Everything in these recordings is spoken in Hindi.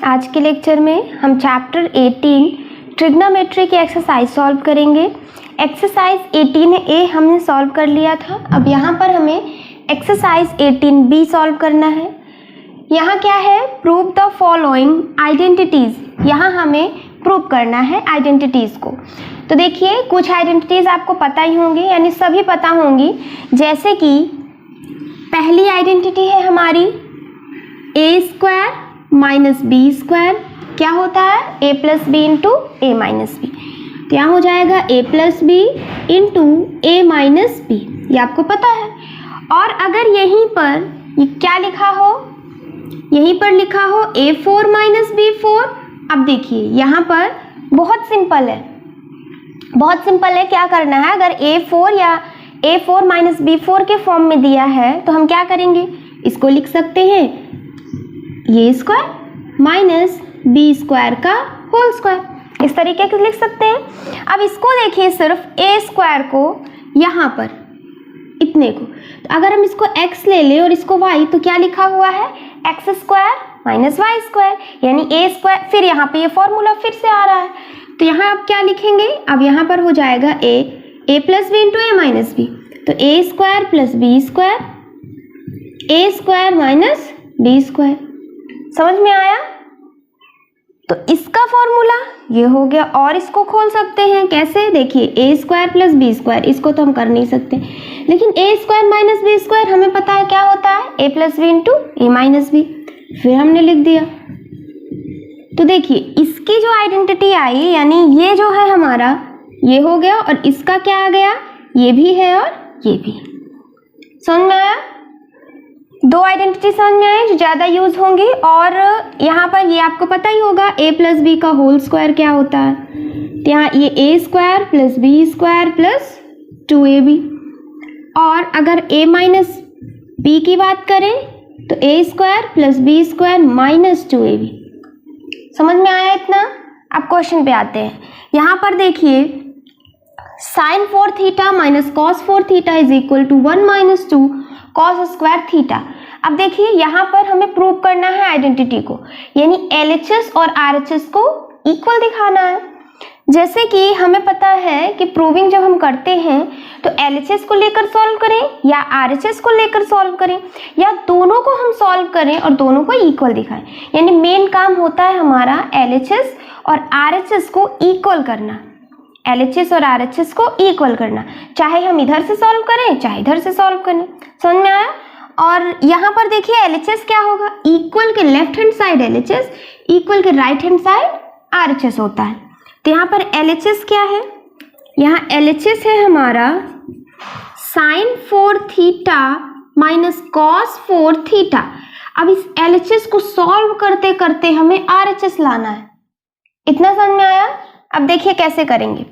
आज के लेक्चर में हम चैप्टर 18 ट्रिग्नोमेट्री की एक्सरसाइज सॉल्व करेंगे। एक्सरसाइज 18A हमने सॉल्व कर लिया था। अब यहाँ पर हमें एक्सरसाइज 18B सॉल्व करना है। यहाँ क्या है, प्रूव द फॉलोइंग आइडेंटिटीज। यहाँ हमें प्रूव करना है आइडेंटिटीज को। तो देखिए कुछ आइडेंटिटीज आपको पता ही होंगी, यानी सभी पता होंगी। जैसे कि पहली आइडेंटिटी है हमारी ए स्क्वायर माइनस बी स्क्वायर। क्या होता है, ए plus b into a minus b. तो यहाँ हो जाएगा ए plus b into a minus B, ये आपको पता है। और अगर यहीं पर ये क्या लिखा हो, यहीं पर लिखा हो ए फोर माइनस बी फोर। अब देखिए यहाँ पर बहुत सिंपल है, बहुत सिंपल है। क्या करना है, अगर ए फोर या ए फोर माइनस बी फोर के फॉर्म में दिया है तो हम क्या करेंगे, इसको लिख सकते हैं ए स्क्वायर माइनस बी स्क्वायर का होल स्क्वायर, इस तरीके से लिख सकते हैं। अब इसको देखिए, सिर्फ ए स्क्वायर को यहाँ पर इतने को, तो अगर हम इसको x ले लें और इसको y, तो क्या लिखा हुआ है x square minus y square, यानी ए स्क्वायर। फिर यहाँ पे ये फॉर्मूला फिर से आ रहा है, तो यहाँ आप क्या लिखेंगे, अब यहाँ पर हो जाएगा ए plus b into a minus b. तो a square plus b square, A square minus B square. समझ में आया? तो इसका फॉर्मूला ये हो गया। और इसको खोल सकते हैं कैसे, देखिए ए स्क्वायर प्लस बी स्क्वायर, इसको तो हम कर नहीं सकते, लेकिन ए स्क्वायर माइनस बी स्क्वायर हमें पता है क्या होता है, ए plus b into a minus B. फिर हमने लिख दिया। तो देखिए इसकी जो आइडेंटिटी आई, यानी ये जो है हमारा ये हो गया, और इसका क्या आ गया, ये भी है और ये भी। समझ में आया? दो आइडेंटिटी समझ में आए जो ज़्यादा यूज होंगी। और यहाँ पर ये आपको पता ही होगा ए प्लस बी का होल स्क्वायर क्या होता है। तो यहाँ ये a square plus b square plus 2ab। और अगर a माइनस बी की बात करें तो a square plus b square minus 2ab। समझ में आया इतना? अब क्वेश्चन पे आते हैं। यहाँ पर देखिए sine 4 theta minus cos 4 theta is equal to 1 minus 2 cos square theta. अब देखिए यहाँ पर हमें प्रूव करना है आइडेंटिटी को, यानी LHS और RHS को इक्वल दिखाना है। जैसे कि हमें पता है कि प्रूविंग जब हम करते हैं तो LHS को लेकर सॉल्व करें या RHS को लेकर सॉल्व करें, या दोनों को हम सॉल्व करें और दोनों को इक्वल दिखाएं। यानी मेन काम होता है हमारा LHS और RHS को इक्वल करना, LHS और RHS को इक्वल करना, चाहे हम इधर से सॉल्व करें चाहे इधर से सॉल्व करें। समझ में आया? और यहाँ पर देखिए LHS क्या होगा, इक्वल के left hand side LHS, equal के राइट हैंड साइड RHS होता है। तो यहाँ पर LHS क्या है, यहाँ LHS है हमारा sine 4 theta minus cos 4 theta. अब इस LHS को सॉल्व करते करते हमें RHS लाना है। इतना समझ में आया? अब देखिए कैसे करेंगे।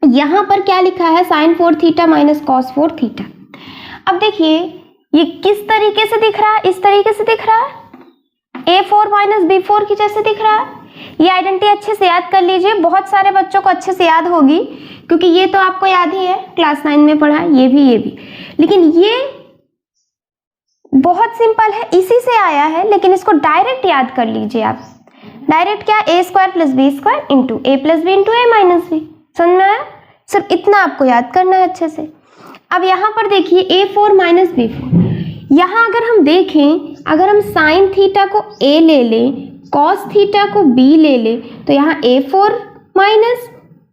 यहाँ पर क्या लिखा है, sine 4 theta minus cos 4 theta. अब देखिए ये किस तरीके से दिख रहा है, इस तरीके से दिख रहा है, A4 माइनस B4 की जैसे दिख रहा है। ये आइडेंटिटी अच्छे से याद कर लीजिए, बहुत सारे बच्चों को अच्छे से याद होगी, क्योंकि ये तो आपको याद ही है, क्लास 9 में पढ़ा है, ये भी। लेकिन ये बहुत सिंपल है, इसी से आया है, लेकिन इसको डायरेक्ट याद कर लीजिए आप। डायरेक्ट क्या, a square plus b square into a plus b into a minus b. समझ में आया? सिर्फ इतना आपको याद करना है अच्छे से। अब यहाँ पर देखिए A4 माइनस B4। यहाँ अगर हम देखें, अगर हम साइन थीटा को A ले लें, कॉस थीटा को B ले लें, तो यहाँ A4 माइनस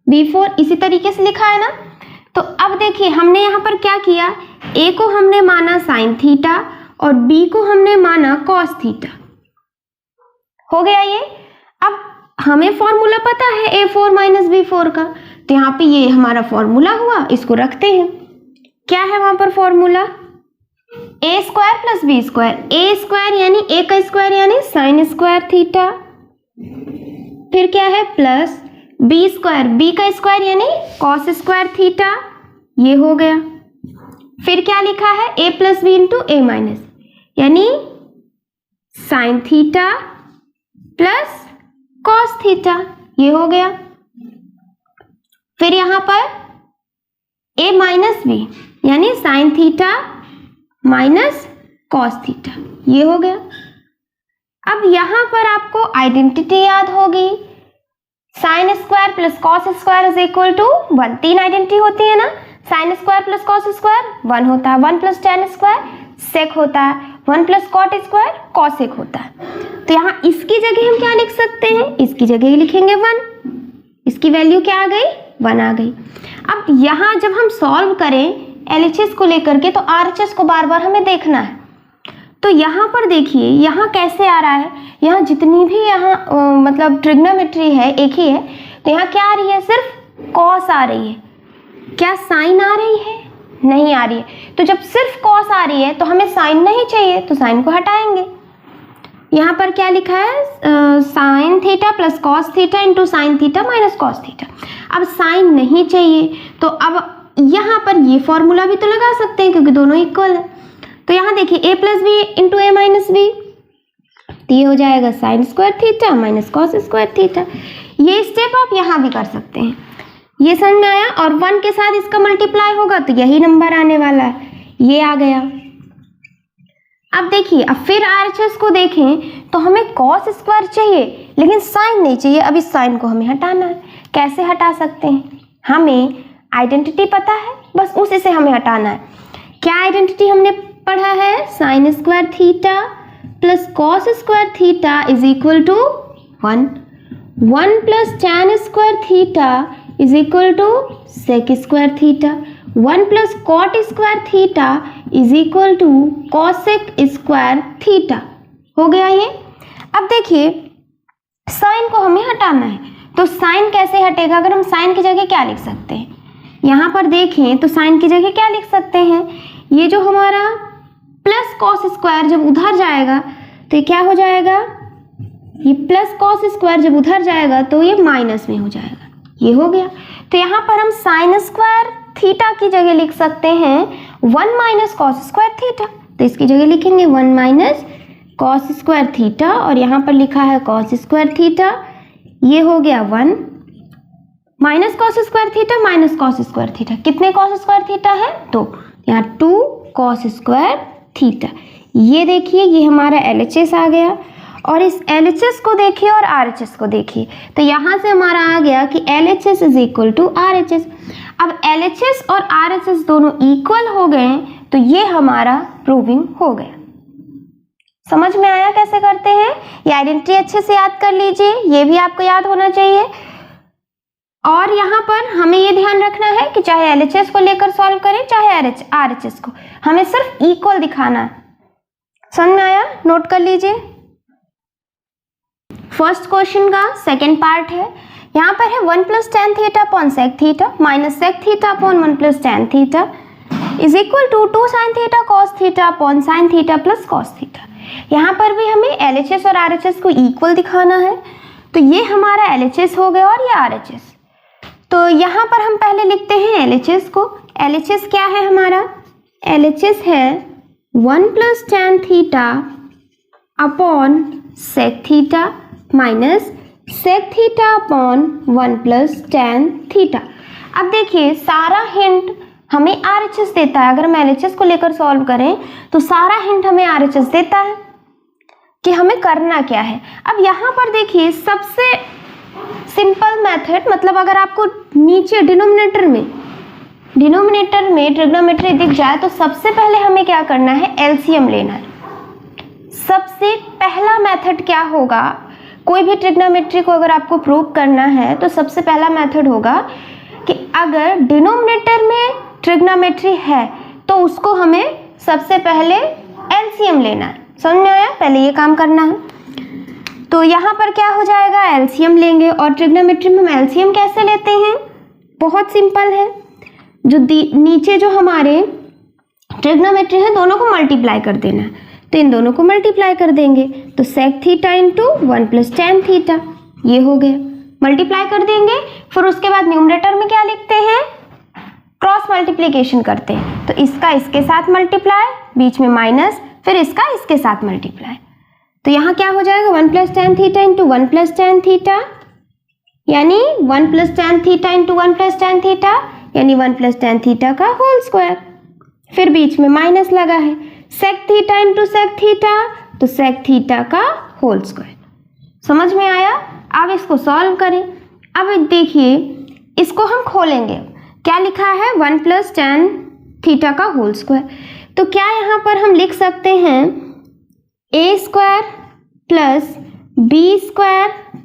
B4 इसी तरीके से लिखा है ना। तो अब देखिए हमने यहाँ पर क्या किया, A को हमने माना साइन थीटा और B को हमने माना कॉस थीटा। हो गया ये। अब हमें फॉर्मूला पता है A4 माइनस B4 का, तो यहाँ पे ये हमारा फॉर्मूला हुआ, इसको रखते हैं। क्या है वहां पर फॉर्मूला, ए स्क्वायर प्लस बी स्क्वायर। ए स्क्वायर यानी ए का स्क्वायर यानी साइन स्क्वायर थीटा, फिर क्या है प्लस बी स्क्वायर, बी का स्क्वायर यानी कॉस स्क्वायर थीटा, ये हो गया। फिर क्या लिखा है, ए plus b into a minus, यानी sign theta plus cos theta, ये हो गया। फिर यहां पर ए माइनस बी यानी sine theta minus cos theta, ये हो गया। अब यहाँ पर आपको आइडेंटिटी याद होगी, sine square plus cos square is equal to 1। 3 identity होती है ना, sine square plus cos square 1 होता है, 1 प्लस टेन स्क्वायर सेक होता है, 1 प्लस कॉट स्क्वायर कॉसेक होता है। तो यहाँ इसकी जगह हम क्या लिख सकते हैं, इसकी जगह लिखेंगे 1, इसकी वैल्यू क्या आ गई, 1 आ गई। अब यहाँ जब हम सॉल्व करें LHS को लेकर के तो RHS को बार बार हमें देखना है। तो यहाँ पर देखिए यहाँ कैसे आ रहा है, यहाँ जितनी भी यहाँ मतलब ट्रिग्नोमेट्री है एक ही है, तो यहाँ क्या आ रही है, सिर्फ कॉस आ रही है। क्या साइन आ रही है, नहीं आ रही है। तो जब सिर्फ कॉस आ रही है तो हमें साइन नहीं चाहिए, तो साइन को हटाएंगे। यहाँ पर क्या लिखा है, sign theta plus cos theta into sine theta minus cos theta. अब साइन नहीं चाहिए तो अब यहाँ पर ये फॉर्मूला भी तो लगा सकते हैं क्योंकि दोनों इक्वल है। तो यहाँ देखिए a plus b into a minus b, तो ये हो जाएगा sine square theta minus cos square theta. ये स्टेप आप यहाँ भी कर सकते हैं। ये समझ में आया, और 1 के साथ इसका मल्टीप्लाई होगा तो यही नंबर आने वाला है, ये आ गया। अब देखिए, अब फिर RHS को देखें तो हमें कॉस स्क्वायर चाहिए लेकिन साइन नहीं चाहिए। अब इस साइन को हमें हटाना है। कैसे हटा सकते हैं, हमें आइडेंटिटी पता है, बस उसी से हमें हटाना है। क्या आइडेंटिटी हमने पढ़ा है, sine square theta plus cos square theta is equal to 1, 1 plus tan square theta is equal to sec square theta, 1 plus cot square theta is equal to cosec square theta. हो गया ये। अब देखिए साइन को हमें हटाना है, तो साइन कैसे हटेगा, अगर हम साइन की जगह क्या लिख सकते हैं, यहाँ पर देखें तो साइन की जगह क्या लिख सकते हैं, ये जो हमारा प्लस कॉस स्क्वायर जब उधर जाएगा तो ये क्या हो जाएगा, ये प्लस कॉस स्क्वायर जब उधर जाएगा तो ये माइनस में हो जाएगा, ये हो गया। तो यहाँ पर हम साइन स्क्वायर थीटा की जगह लिख सकते हैं 1 माइनस कॉस स्क्वायर थीटा, तो इसकी जगह लिखेंगे 1 माइनस कॉस स्क्वायर थीटा, और यहाँ पर लिखा है कॉस स्क्वायर थीटा, ये हो गया 1 minus cos square theta minus cos square theta. कितने कॉस स्क्वायर थीटा है, 2, यहाँ 2 कॉस स्क्वायर थीटा। ये देखिए ये हमारा LHS आ गया, और इस LHS को देखिए और RHS को देखिए, तो यहाँ से हमारा आ गया कि LHS is equal to RHS। अब LHS और RHS दोनों इक्वल हो गए तो ये हमारा प्रूविंग हो गया। समझ में आया कैसे करते हैं, ये आइडेंटिटी अच्छे से याद कर लीजिए, ये भी आपको याद होना चाहिए। और यहाँ पर हमें ये ध्यान रखना है कि चाहे LHS को लेकर सॉल्व करें चाहे RHS को, हमें सिर्फ इक्वल दिखाना है। समझ में आया, नोट कर लीजिए। फर्स्ट क्वेश्चन का सेकंड पार्ट है, यहाँ पर है 1 plus tan theta upon sec theta minus sec theta upon 1 plus tan theta is equal to 2 sine theta cos theta upon sine theta plus cos theta. यहाँ पर भी हमें LHS और RHS को इक्वल दिखाना है, तो ये हमारा LHS हो गया और ये RHS। तो यहाँ पर हम पहले लिखते हैं LHS को। LHS क्या है हमारा, LHS है 1 plus tan theta upon sec theta minus sec theta upon 1 plus tan theta. अब देखिए सारा हिंट हमें RHS देता है। अगर हम LHS को लेकर सॉल्व करें तो सारा हिंट हमें RHS देता है कि हमें करना क्या है। अब यहाँ पर देखिए सबसे सिंपल मेथड, मतलब अगर आपको नीचे डिनोमिनेटर में ट्रिग्नोमेट्री दिख जाए तो सबसे पहले हमें क्या करना है, LCM लेना है। सबसे पहला मेथड क्या होगा, कोई भी ट्रिग्नोमेट्री को अगर आपको प्रूव करना है तो सबसे पहला मेथड होगा कि अगर डिनोमिनेटर में ट्रिग्नोमेट्री है तो उसको हमें सबसे पहले LCM लेना है। समझ में आया, पहले ये काम करना है। तो यहाँ पर क्या हो जाएगा, LCM लेंगे, और ट्रिग्नोमेट्री में हम LCM कैसे लेते हैं, बहुत सिंपल है। जो नीचे जो हमारे ट्रिग्नोमेट्री है दोनों को मल्टीप्लाई कर देना है, तो इन दोनों को मल्टीप्लाई कर देंगे, तो sec theta into 1 plus tan theta, ये हो गया, मल्टीप्लाई कर देंगे। फिर उसके बाद न्यूमरेटर में क्या लिखते हैं, क्रॉस मल्टीप्लिकेशन करते हैं, तो इसका इसके साथ मल्टीप्लाई, बीच में माइनस, फिर इसका इसके साथ मल्टीप्लाई, तो यहाँ क्या हो जाएगा 1 plus tan theta into 1 plus tan theta, यानी 1 plus tan theta into 1 plus tan theta, यानी 1 प्लस टेन थीटा का होल स्क्वायर, फिर बीच में माइनस लगा है, sec theta into sec theta, तो सेक थीटा का होल स्क्वायर। समझ में आया? अब इसको सॉल्व करें। अब देखिए इसको हम खोलेंगे। क्या लिखा है? 1 + tan थीटा का होल स्क्वायर। तो क्या यहाँ पर हम लिख सकते हैं a² + b²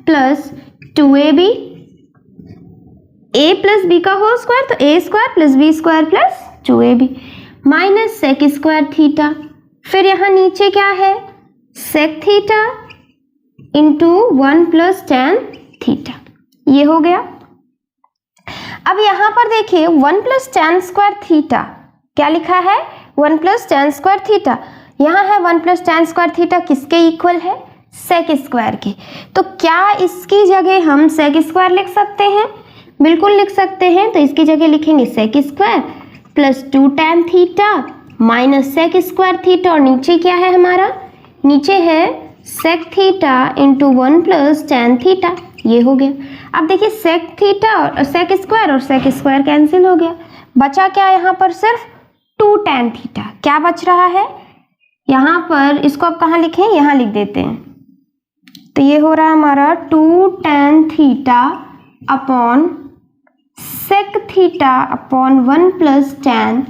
+ 2ab। a + b का होल स्क्वायर तो a² + b² + 2ab minus sec² theta. फिर यहाँ नीचे क्या है? sec theta into 1 + tan theta. ये हो गया। अब यहाँ पर देखिए 1 + tan² थीटा क्या लिखा है? 1 + tan² थीटा। यहाँ है 1 + tan² थीटा किसके इक्वल है? sec² के। तो क्या इसकी जगह हम sec² लिख सकते हैं? बिल्कुल लिख सकते हैं। तो इसकी जगह लिखेंगे sec² + 2 tan theta minus sec² theta. और नीचे क्या है हमारा? नीचे है sec theta into 1 + tan theta. ये हो गया। अब देखिए sec थीटा और sec² कैंसिल हो गया। बचा क्या यहाँ पर? सिर्फ 2 tan थीटा। क्या बच रहा है यहाँ पर? इसको अब कहाँ लिखें? यहाँ लिख देते हैं। तो ये हो रहा है हमारा 2 tan theta upon sec theta upon 1 + tan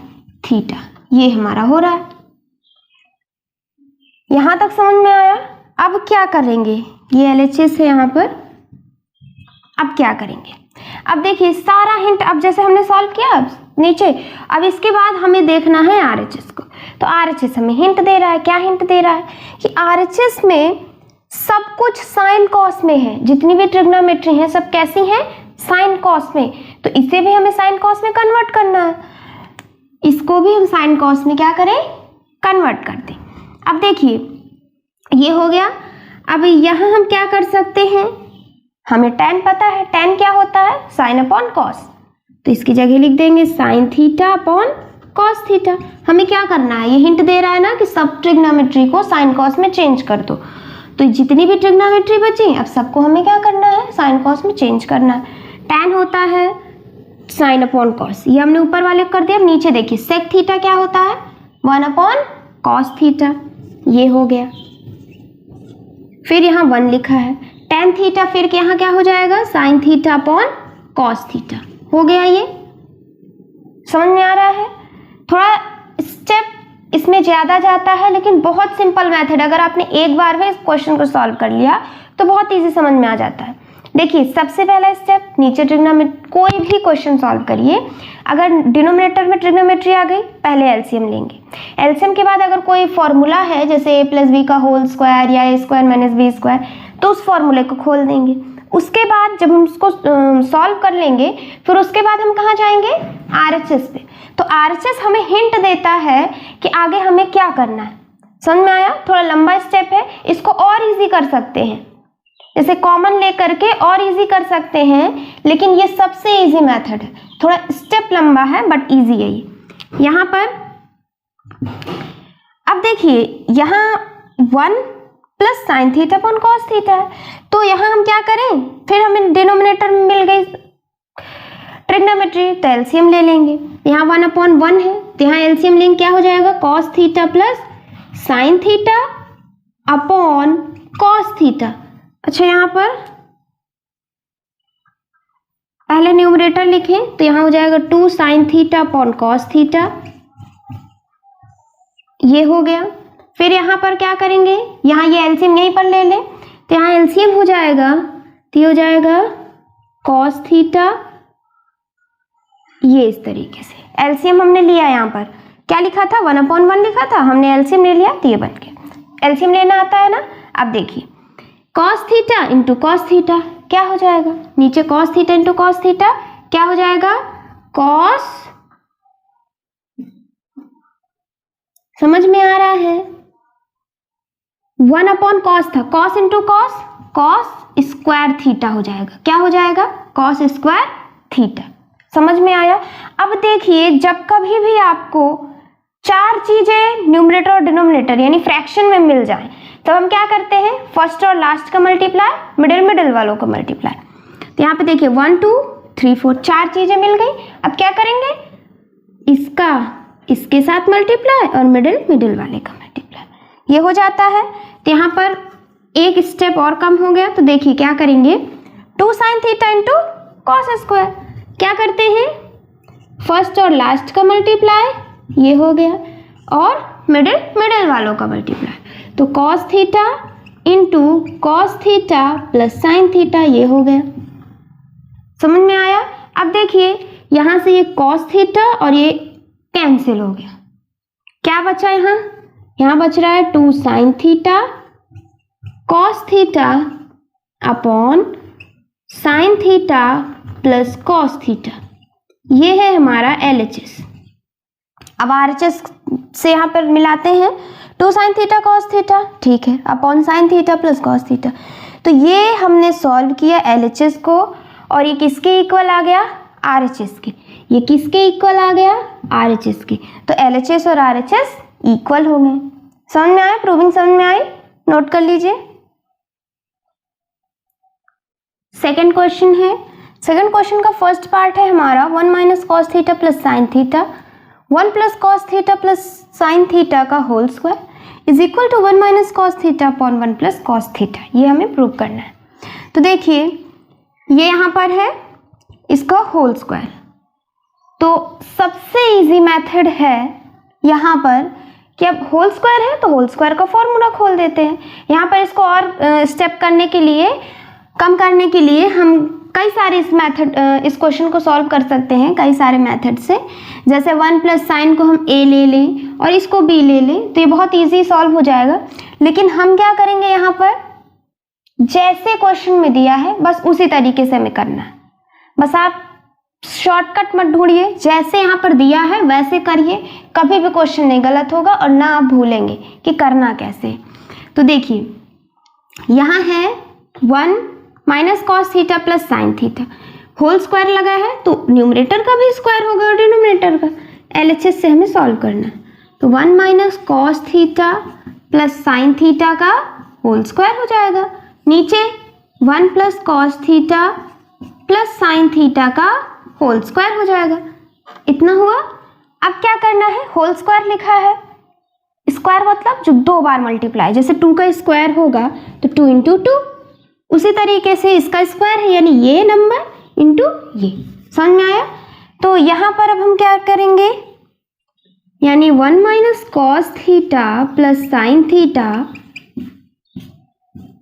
theta. ये हमारा हो रहा है। यहां तक समझ में आया? अब क्या करेंगे? ये LHS है यहाँ पर। अब क्या करेंगे? अब देखिए सारा हिंट अब जैसे हमने सॉल्व किया नीचे, अब इसके बाद हमें देखना है RHS को। तो RHS हमें हिंट दे रहा है। क्या हिंट दे रहा है? कि RHS में सब कुछ साइन कॉस में है। जितनी भी ट्रिग्नोमेट्री है सब कैसी हैं? साइन कॉस में। तो इसे भी हमें साइन कॉस में कन्वर्ट करना है। इसको भी हम साइन कॉस में क्या करें? कन्वर्ट कर दें। अब देखिए ये हो गया। अब यहाँ हम क्या कर सकते हैं? हमें tan पता है। tan क्या होता है? Sine upon cos. तो इसकी जगह लिख देंगे sine theta upon cos theta. हमें क्या करना है? ये हिंट दे रहा है ना कि सब ट्रिग्नोमेट्री को साइन कॉस में चेंज कर दो। तो जितनी भी ट्रिग्नोमेट्री बची अब सबको हमें क्या करना है? साइन कॉस में चेंज करना है। tan होता है साइन अपॉन कॉस, ये हमने ऊपर वाले कर दिया। अब नीचे देखिए sec थीटा क्या होता है? 1 अपॉन कॉस थीटा। ये हो गया। फिर यहाँ 1 लिखा है। tan थीटा फिर यहाँ क्या हो जाएगा? Sine theta upon cos theta. हो गया। ये समझ में आ रहा है? थोड़ा स्टेप इसमें ज्यादा जाता है लेकिन बहुत सिंपल मेथड। अगर आपने एक बार में इस क्वेश्चन को सॉल्व कर लिया तो बहुत इजी समझ में आ जाता है। देखिए सबसे पहला स्टेप, नीचे ट्रिग्नोमेट्री कोई भी क्वेश्चन सॉल्व करिए। अगर डिनोमिनेटर में ट्रिग्नोमेट्री आ गई पहले एलसीएम लेंगे। एलसीएम के बाद अगर कोई फॉर्मूला है जैसे a + b का होल स्क्वायर या a² - b² तो उस फॉर्मूले को खोल देंगे। उसके बाद जब हम उसको सॉल्व कर लेंगे फिर उसके बाद हम कहाँ जाएंगे? RHS पे। तो RHS हमें हिंट देता है कि आगे हमें क्या करना है। समझ में आया? थोड़ा लंबा स्टेप है, इसको और इजी कर सकते हैं। जैसे कॉमन लेकर के और इजी कर सकते हैं, लेकिन ये सबसे इजी मेथड है। थोड़ा स्टेप लंबा है बट इजी है ये। यहाँ पर अब देखिए यहाँ 1 + sin theta upon cos theta है। तो यहाँ हम क्या करें? फिर हमें डिनोमिनेटर में मिल गई ट्रिग्नोमेट्री तो एलसीएम ले लेंगे। यहाँ 1/1 है तो यहाँ एलसीएम लेंगे। क्या हो जाएगा? Cos theta plus sine theta upon cos theta. अच्छा यहाँ पर पहले न्यूमरेटर लिखें तो यहाँ हो जाएगा 2 sin theta upon cos theta. ये हो गया। फिर यहाँ पर क्या करेंगे? यहाँ ये एलसीएम यहीं पर ले लें तो यहाँ एलसीएम हो जाएगा तो ये हो जाएगा कॉस थीटा। ये इस तरीके से एलसीएम हमने लिया। यहाँ पर क्या लिखा था? 1/1 लिखा था, हमने एलसीएम ले लिया तो ये बन गया। एलसीएम लेना आता है ना? अब देखिए cos theta into cos theta क्या हो जाएगा? नीचे cos theta into cos theta क्या हो जाएगा? कॉस। समझ में आ रहा है? 1/cos था, cos into cos, cos square theta हो जाएगा। क्या हो जाएगा? Cos square theta. समझ में आया? अब देखिए जब कभी भी आपको 4 चीजें न्यूमरेटर और डिनोमिनेटर यानी फ्रैक्शन में मिल जाए तब हम क्या करते हैं? फर्स्ट और लास्ट का मल्टीप्लाई, मिडिल वालों का मल्टीप्लाई। तो यहाँ पे देखिए 1 2 3 4 4 चीजें मिल गई। अब क्या करेंगे? इसका इसके साथ मल्टीप्लाई और मिडिल वाले का मल्टीप्लाई। ये हो जाता है। तो यहाँ पर एक स्टेप और कम हो गया। तो देखिए क्या करेंगे, 2 sin theta into cos square. क्या करते हैं, फर्स्ट और लास्ट का मल्टीप्लाई, ये हो गया, और मिडिल वालों का मल्टीप्लाई। तो cos theta into cos theta plus sine theta, ये हो गया। समझ में आया। अब देखिए यहां से ये कॉस थीटा और ये कैंसिल हो गया। क्या बचा यहाँ बच रहा है 2 sin theta cos theta upon sine theta plus cos theta, ये है हमारा LHS। अब RHS से यहाँ पर मिलाते हैं, 2 sin थीटा कॉस थीटा, ठीक है, upon sine theta plus cos theta. तो ये हमने सॉल्व किया LHS को, और ये किसके इक्वल आ गया, RHS के। ये किसके इक्वल आ गया, RHS के। तो LHS और RHS इक्वल हो गए। समझ में आया, प्रूविंग समझ में आई, नोट कर लीजिए। सेकंड क्वेश्चन है। सेकंड क्वेश्चन का फर्स्ट पार्ट है हमारा 1 minus cos theta plus sine theta 1 plus cos theta plus sine theta का whole square is equal to 1 minus cos theta upon 1 plus cos theta. ये हमें प्रूव करना है। तो देखिए ये यहाँ पर है इसका होल स्क्वायर। तो सबसे इजी मेथड है यहाँ पर कि अब होल स्क्वायर है तो होल स्क्वायर का फॉर्मूला खोल देते हैं। यहाँ पर इसको और स्टेप करने के लिए, कम करने के लिए हम कई सारे इस क्वेश्चन को सॉल्व कर सकते हैं कई सारे मेथड से। जैसे 1 प्लस साइन को हम a ले लें और इसको b ले लें, तो ये बहुत इजी सॉल्व हो जाएगा। लेकिन हम क्या करेंगे, यहाँ पर जैसे क्वेश्चन में दिया है बस उसी तरीके से हमें करना है। बस आप शॉर्टकट मत ढूंढिए, जैसे यहाँ पर दिया है वैसे करिए, कभी भी क्वेश्चन नहीं गलत होगा और ना आप भूलेंगे कि करना कैसे। तो देखिए यहाँ है 1 minus cos theta plus sine theta, whole square लगा है तो न्यूमरेटर का भी स्क्वायर होगा और डिनोमिनेटर का। LHS से हमें सॉल्व करना है। तो 1 minus cos theta plus sine theta का होल स्क्वायर हो जाएगा। नीचे 1 plus cos theta plus sine theta का होल स्क्वायर हो जाएगा। इतना हुआ। अब क्या करना है, होल स्क्वायर लिखा है, स्क्वायर मतलब जो 2 बार मल्टीप्लाई, जैसे 2 का स्क्वायर होगा तो 2 इंटू 2, उसी तरीके से इसका स्क्वायर है यानी ये नंबर इंटू ये। समझ में आया। तो यहाँ पर अब हम क्या करेंगे, यानी 1 minus cos theta plus sine theta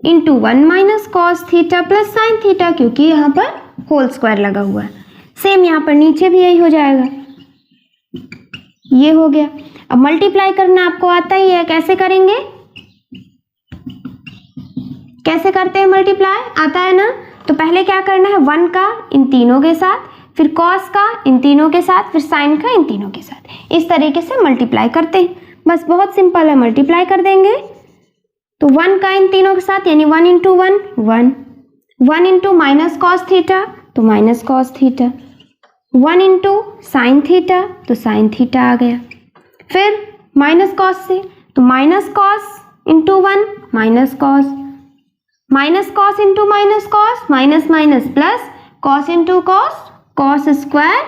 into 1 minus cos theta plus sine theta, क्योंकि यहाँ पर होल स्क्वायर लगा हुआ है। सेम यहाँ पर नीचे भी यही हो जाएगा, ये हो गया। अब मल्टीप्लाई करना आपको आता ही है, कैसे करेंगे, कैसे करते हैं मल्टीप्लाई, आता है ना। तो पहले क्या करना है, 1 का इन तीनों के साथ, फिर कॉस का इन तीनों के साथ, फिर साइन का इन तीनों के साथ, इस तरीके से मल्टीप्लाई करते हैं। बस बहुत सिंपल है, मल्टीप्लाई कर देंगे। तो 1 का इन तीनों के साथ यानी 1 into 1 1, 1 into minus cos theta तो minus cos theta, 1 into sine theta तो साइन थीटा आ गया। फिर माइनस कॉस से तो minus cos into 1 minus cos, minus cos into minus cos, minus minus plus, cos into cos, cos square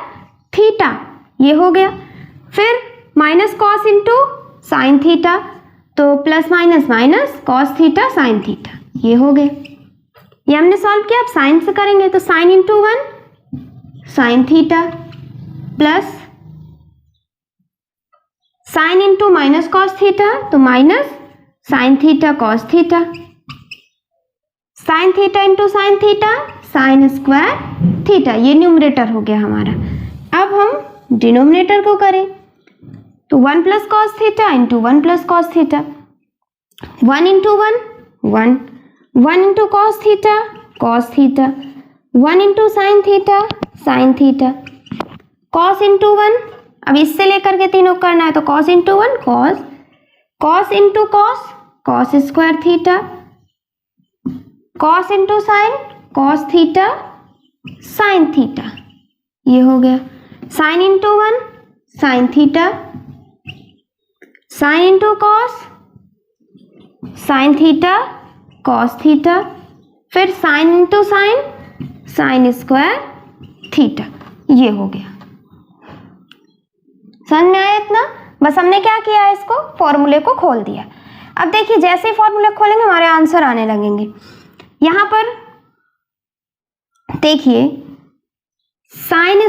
theta, ये हो गया। फिर minus cos into sine theta तो plus minus minus cos theta sine theta, ये हो गया। ये हमने सॉल्व किया। अब साइन से करेंगे तो sine into 1 sine theta plus sine into minus cos theta तो minus sine theta cos theta, sine theta into sine theta sine square theta, ये न्यूमरेटर हो गया हमारा। अब हम डिनोमिनेटर को करें तो 1 plus cos theta into 1 plus cos theta, 1 into 1 1, 1 into cos theta cos theta, 1 into sine theta sine theta, cos into 1, अब इससे लेकर के तीनों करना है तो cos into 1 cos, cos into cos cos square theta, cos into sine cos theta sine theta, ये हो गया। Sign into 1 sine theta, sine into cos sine theta cos theta, फिर sine into sine sign square theta, ये हो गया। समझ में आया इतना। बस हमने क्या किया है, इसको फॉर्मूले को खोल दिया। अब देखिए जैसे ही फॉर्मूला खोलेंगे हमारे आंसर आने लगेंगे। यहाँ पर देखिए साइन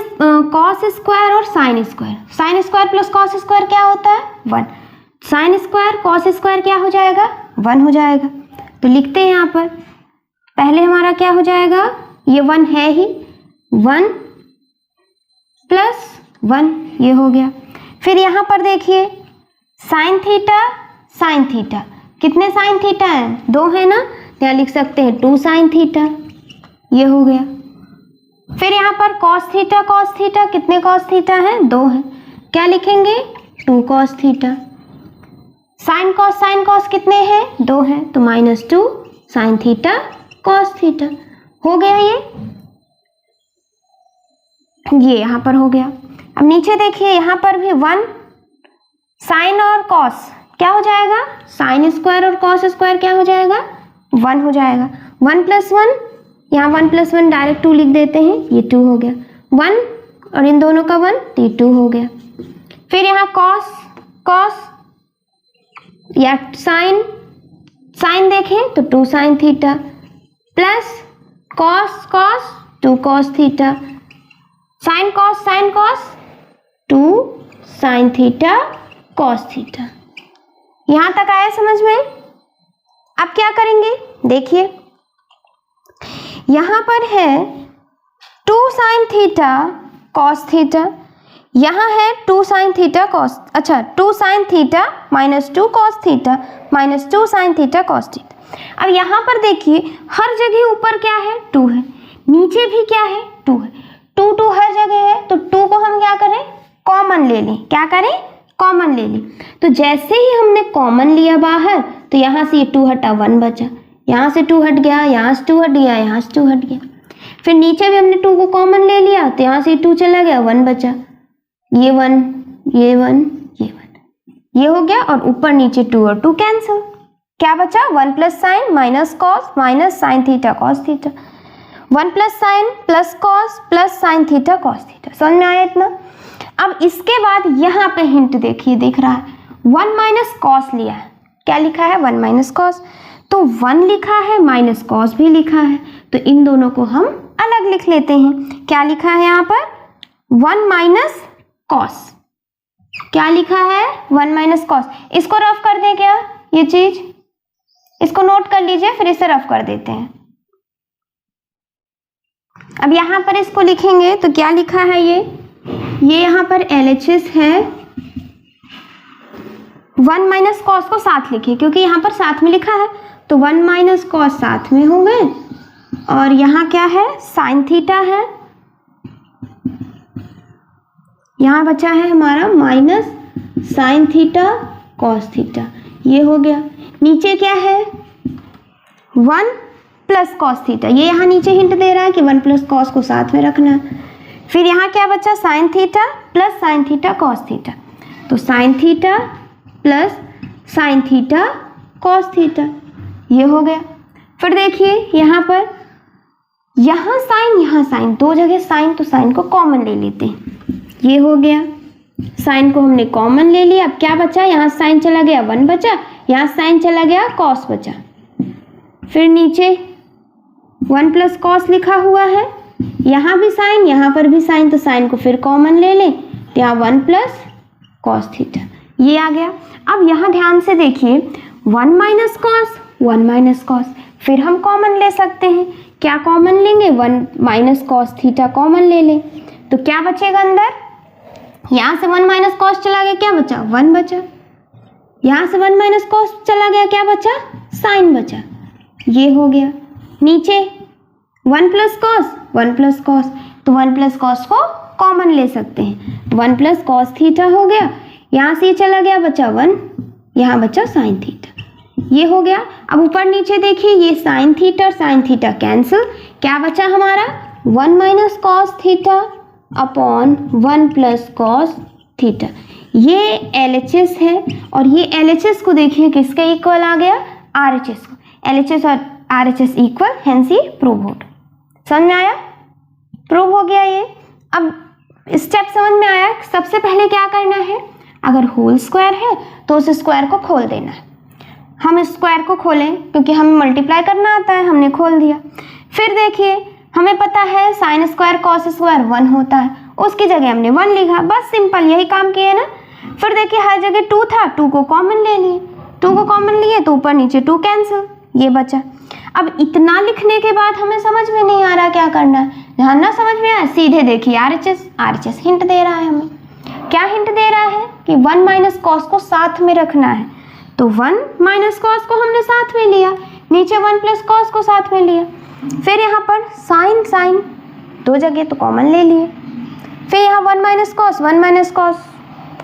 कॉस स्क्वायर और sine square, sign square plus cos square क्या होता है 1, साइन स्क्वायर कॉस स्क्वायर क्या हो जाएगा 1 हो जाएगा। तो लिखते हैं यहाँ पर पहले हमारा क्या हो जाएगा, ये 1 है ही, 1 प्लस 1 ये हो गया। फिर यहाँ पर देखिए साइन थीटा, कितने साइन थीटा है 2 है ना, यहाँ लिख सकते हैं 2 साइन थीटा, ये हो गया। फिर यहाँ पर कॉस थीटा, कितने कॉस थीटा है 2 है, क्या लिखेंगे 2 कॉस थीटा। साइन कॉस कितने हैं 2 है, तो -2 साइन थीटा कॉस थीटा हो गया। ये यहाँ पर हो गया। अब नीचे देखिए यहाँ पर भी 1 साइन और कॉस क्या हो जाएगा, साइन स्क्वायर और कॉस स्क्वायर क्या हो जाएगा 1 हो जाएगा। 1 + 1 यहाँ 1 + 1 डायरेक्ट 2 लिख देते हैं, ये 2 हो गया। 1 और इन दोनों का 1 तो ये 2 हो गया। फिर यहाँ कॉस या साइन देखें तो 2 sine theta plus cos 2 cos theta, sine cos 2 sine theta cos theta. यहाँ तक आया समझ में। अब क्या करेंगे देखिए यहाँ पर है 2 साइन थीटा कॉस थीटा, यहाँ है 2 साइन थीटा कॉस, अच्छा 2 sine theta -2 cos theta -2 sine theta cos theta. अब यहाँ पर देखिए हर जगह ऊपर क्या है 2 है, नीचे भी क्या है 2 है, 2 हर जगह है, तो 2 को हम क्या करें कॉमन ले लें, क्या करें कॉमन ले लें। तो जैसे ही हमने कॉमन लिया बाहर तो यहाँ से ये 2 हटा 1 बचा, यहाँ से 2 हट गया, यहाँ से 2 हट गया, यहाँ से 2 हट गया। फिर नीचे भी हमने 2 को कॉमन ले लिया तो यहाँ से 2 चला गया 1 बचा, ये 1 ये 1 ये 1 ये हो गया। और ऊपर नीचे 2 और 2 कैंसिल, क्या बचा 1 + sine minus cos minus sine theta cos theta, 1 + sine plus cos plus sine theta cos theta. समझ में आया इतना। अब इसके बाद यहाँ पे हिंट देखिए, दिख रहा है 1 - कॉस लिया है, क्या लिखा है 1 - कॉस, तो 1 लिखा है माइनस कॉस भी लिखा है, तो इन दोनों को हम अलग लिख लेते हैं। क्या लिखा है यहाँ पर 1 - कॉस, क्या लिखा है 1 - कॉस। इसको रफ कर दें क्या, ये चीज इसको नोट कर लीजिए, फिर इसे रफ कर देते हैं। अब यहाँ पर इसको लिखेंगे तो क्या लिखा है ये यहाँ पर LHS है। 1 - कॉस को साथ लिखिए क्योंकि यहाँ पर साथ में लिखा है, तो 1 - कॉस साथ में हो गए। और यहाँ क्या है साइन थीटा है, यहाँ बचा है हमारा minus sine theta cos theta, ये हो गया। नीचे क्या है 1 + कॉस थीटा, ये यहाँ नीचे हिंट दे रहा है कि 1 + कॉस को साथ में रखना है। फिर यहाँ क्या बचा sine theta plus sine theta cos theta, तो sine theta plus sine theta cos theta, ये हो गया। फिर देखिए यहाँ पर यहाँ साइन, दो जगह साइन, तो साइन को कॉमन ले लेते हैं, ये हो गया। साइन को हमने कॉमन ले लिया, अब क्या बचा यहाँ साइन चला गया 1 बचा, यहाँ साइन चला गया कॉस बचा। फिर नीचे 1 + कॉस लिखा हुआ है, यहाँ भी साइन यहाँ पर भी साइन, तो साइन को फिर कॉमन ले लें, तो यहाँ 1 + कॉस थीटा, ये आ गया। अब यहाँ ध्यान से देखिए 1 - कॉस 1 - कॉस, फिर हम कॉमन ले सकते हैं, क्या कॉमन लेंगे 1 - कॉस थीटा कॉमन ले लें, तो क्या बचेगा अंदर, यहाँ से 1 - कॉस चला गया, क्या बचा 1 बचा, यहाँ से 1 - कॉस चला गया, क्या बचा साइन बचा, ये हो गया। नीचे 1 + कॉस 1 + कॉस, तो 1 + कॉस को कॉमन ले सकते हैं, 1 + कॉस थीटा हो गया, यहाँ से चला गया बचा 1, यहाँ बचा साइन थीटा, ये हो गया। अब ऊपर नीचे देखिए ये साइन थीटा और साइन थीटा कैंसिल, क्या बचा हमारा 1 - cos theta upon 1 + cos theta, ये LHS है। और ये LHS को देखिए किसके इक्वल आ गया RHS को, LHS और RHS इक्वल, हेंस ये प्रूव हो गया। समझ में आया, प्रूव हो गया ये। अब स्टेप समझ में आया। सबसे पहले क्या करना है, अगर होल स्क्वायर है तो उस स्क्वायर को खोल देना है, हम स्क्वायर को खोलें क्योंकि हमें मल्टीप्लाई करना आता है, हमने खोल दिया। फिर देखिए हमें पता है साइन स्क्वायर कॉस स्क्वायर 1 होता है, उसकी जगह हमने 1 लिखा, बस सिंपल यही काम किए ना। फिर देखिए हर जगह 2 था, 2 को कॉमन ले लिए, 2 को कॉमन लिए तो ऊपर नीचे 2 कैंसिल, ये बचा। अब इतना लिखने के बाद हमें समझ में नहीं आ रहा क्या करना है। ध्यान ना समझ में आया, सीधे देखिए RHS हिंट दे रहा है हमें। क्या हिंट दे रहा है कि 1 माइनस कॉस को साथ में रखना है, तो 1 माइनस कॉस को हमने साथ में लिया, नीचे 1 प्लस कॉस को साथ में लिया। फिर यहाँ पर साइन 2 जगह तो कॉमन ले लिए, फिर यहाँ 1 माइनस कॉस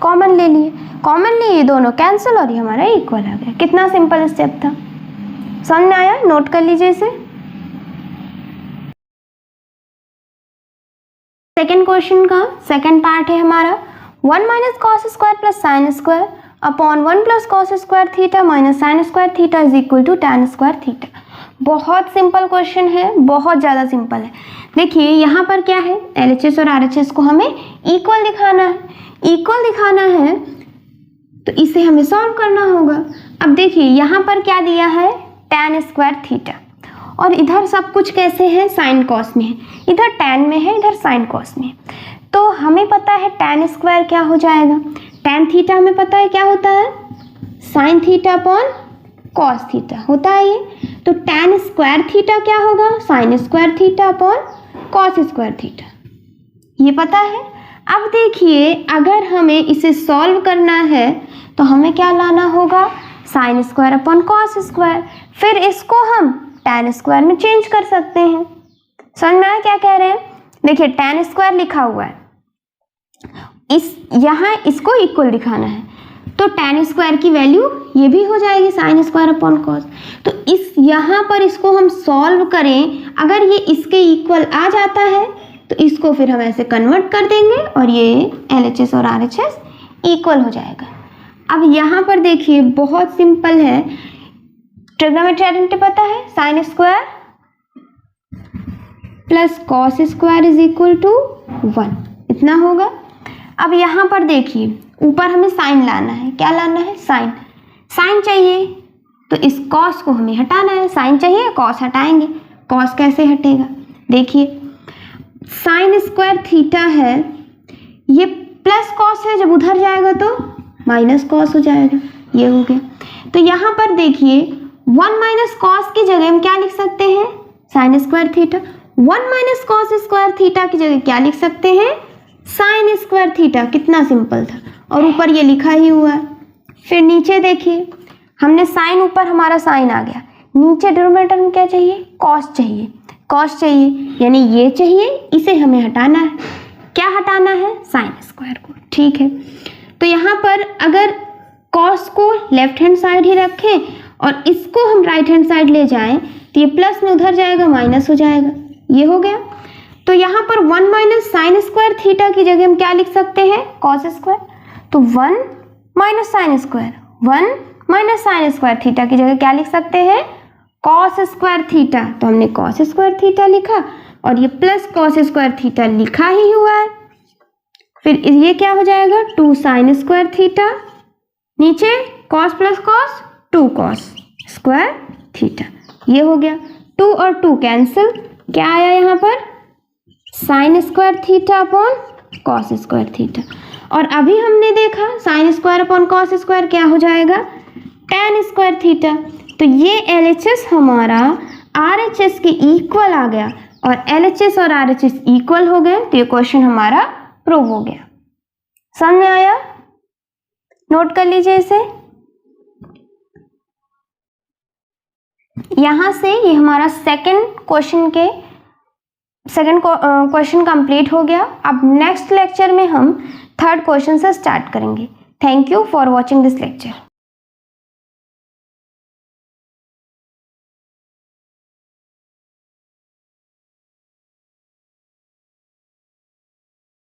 कॉमन ले लिए, दोनों कैंसिल और ये हमारा इक्वल आ गया। कितना सिंपल स्टेप था, समझ में आया? नोट कर लीजिए इसे। सेकेंड क्वेश्चन का सेकेंड पार्ट है हमारा 1 minus cos square plus sine square upon 1 plus cos square theta minus sine square theta is equal to tan square theta. बहुत सिंपल क्वेश्चन है, बहुत ज़्यादा सिंपल है। देखिए यहाँ पर क्या है, LHS और RHS को हमें इक्वल दिखाना है, तो इसे हमें सॉल्व करना होगा। अब देखिए यहाँ पर क्या दिया है, tan स्क्वायर थीटा, और इधर सब कुछ कैसे है, साइन कॉस में है, इधर tan में है, इधर साइन कॉस में है। तो हमें पता है tan स्क्वायर क्या हो जाएगा, tan थीटा हमें पता है क्या होता है, sine theta upon cos theta होता है ये। तो tan स्क्वायर थीटा क्या होगा, sign square theta upon cos square theta, ये पता है। अब देखिए अगर हमें इसे सॉल्व करना है तो हमें क्या लाना होगा, sign square upon cos square, फिर इसको हम tan स्क्वायर में चेंज कर सकते हैं। समझ में आया क्या कह रहे हैं? देखिए tan स्क्वायर लिखा हुआ है, यहाँ इसको इक्वल दिखाना है, तो tan स्क्वायर की वैल्यू ये भी हो जाएगी साइन स्क्वायर अपॉन कॉस। तो इस यहाँ पर इसको हम सॉल्व करें, अगर ये इसके इक्वल आ जाता है तो इसको फिर हम ऐसे कन्वर्ट कर देंगे और ये LHS और RHS इक्वल हो जाएगा। अब यहाँ पर देखिए बहुत सिंपल है, ट्रिग्नोमेट्री आइडेंटिटी पता है, sine square plus cos square is equal to 1, इतना होगा। अब यहाँ पर देखिए ऊपर हमें साइन लाना है, क्या लाना है, साइन चाहिए, तो इस कॉस को हमें हटाना है, साइन चाहिए कॉस हटाएंगे, कॉस कैसे हटेगा, देखिए साइन स्क्वायर थीटा है, ये प्लस कॉस है, जब उधर जाएगा तो माइनस कॉस हो जाएगा, ये हो गया। तो यहाँ पर देखिए 1 माइनस कॉस की जगह हम क्या लिख सकते हैं, sign square theta, 1 minus cos square theta की जगह क्या लिख सकते हैं, साइन स्क्वायर थीटा। कितना सिंपल था, और ऊपर ये लिखा ही हुआ है। फिर नीचे देखिए हमने साइन, ऊपर हमारा साइन आ गया, नीचे डिनोमिनेटर में क्या चाहिए, कॉस चाहिए, यानी ये चाहिए, इसे हमें हटाना है। क्या हटाना है, साइन स्क्वायर को, ठीक है। तो यहाँ पर अगर कॉस को लेफ्ट हैंड साइड ही रखें और इसको हम राइट हैंड साइड ले जाएं तो ये प्लस में उधर जाएगा, माइनस हो जाएगा, ये हो गया। तो यहाँ पर 1 माइनस साइन स्क्वायर थीटा की जगह हम क्या लिख सकते हैं, कॉस स्क्वायर, तो 1 minus sine square, 1 minus sine square theta की जगह क्या लिख सकते हैं, कॉस स्क्वायर थीटा, तो हमने कॉस स्क्वायर थीटा लिखा और ये प्लस कॉस स्क्वायर थीटा लिखा ही हुआ है। फिर ये क्या हो जाएगा, 2 साइन स्क्वायर थीटा, नीचे cos plus cos 2 cos square theta, ये हो गया। 2 और 2 कैंसिल, क्या आया यहाँ पर, sign square theta upon cos square theta. और अभी हमने देखा sign square upon cos square क्या हो जाएगा, tan स्क्वायर थीटा। तो ये LHS हमारा RHS के इक्वल आ गया और LHS और RHS इक्वल हो गए, तो ये क्वेश्चन हमारा प्रूव हो गया। समझ में आया, नोट कर लीजिए इसे। यहां से ये हमारा सेकंड क्वेश्चन कंप्लीट हो गया। अब नेक्स्ट लेक्चर में हम थर्ड क्वेश्चन से स्टार्ट करेंगे। Thank you for watching this lecture.